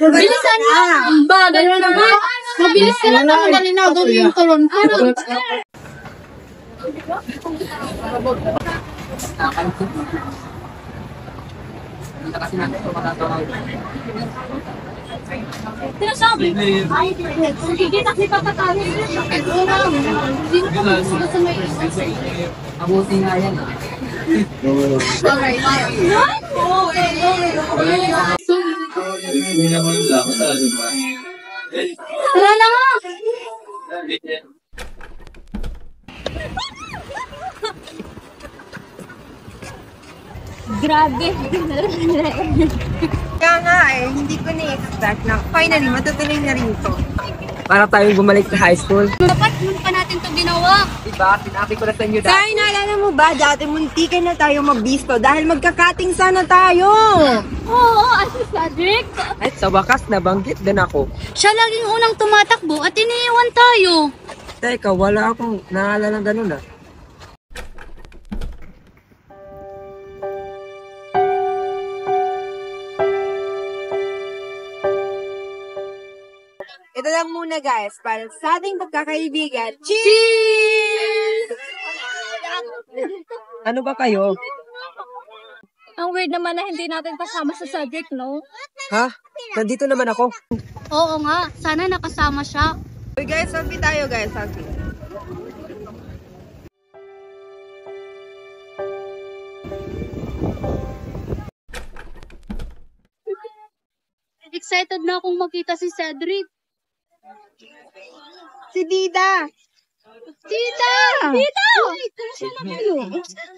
Bilisan mo! Bagal na naman! Mabilis ka lang naman nalinagaw yung talon ko. Sinasabi. Hindi kasi patatalo. Hindi ko sa may Abuti nga yan. Tara na nga! Grabe! Kaya nga hindi ko na-expect na finally matutuloy na rin ito. Para tayong bumalik sa high school. Dapat nun pa natin ito ginawa. Diba? Sinabi ko na sa inyo dati. Tay, naalala mo ba dati muntikan na tayo magbisto dahil magkakating sana tayo? Oo, Ate Cedric. At sa wakas, nabanggit din ako. Siya laging unang tumatakbo at iniiwan tayo. Teka, wala akong naalala ng ganun ah. Ito lang muna guys, para sa ating pagkakaibigan. Cheers! Ano ba kayo? Ang weird naman na hindi natin kasama sa Cedric, no? Ha? Nandito naman ako. Oo nga, sana nakasama siya. Uy guys, selfie tayo guys, selfie. Excited na akong makita si Cedric. Si Dida! Tita! Tita! Kamusta na kayo?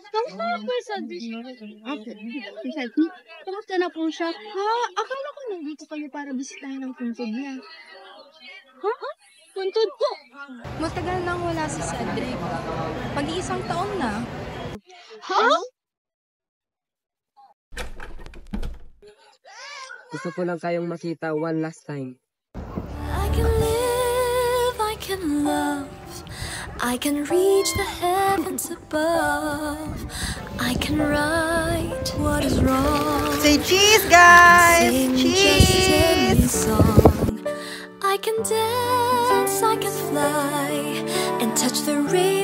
Kamusta na po si Cedric? Si Cedric? Kamusta na po siya? Ha? Akala ko nandito kayo para bisitahin ang puntod niya. Ha? Puntod ko? Matagal nang wala si Cedric. Pag-iisang taon na. Ha? Gusto ko lang kayong makita one last time. I can live, I can love, I can reach the heavens above, I can right what is wrong. Say cheese guys! Sing Cheese! just any song. I can dance, I can fly, and touch the rain.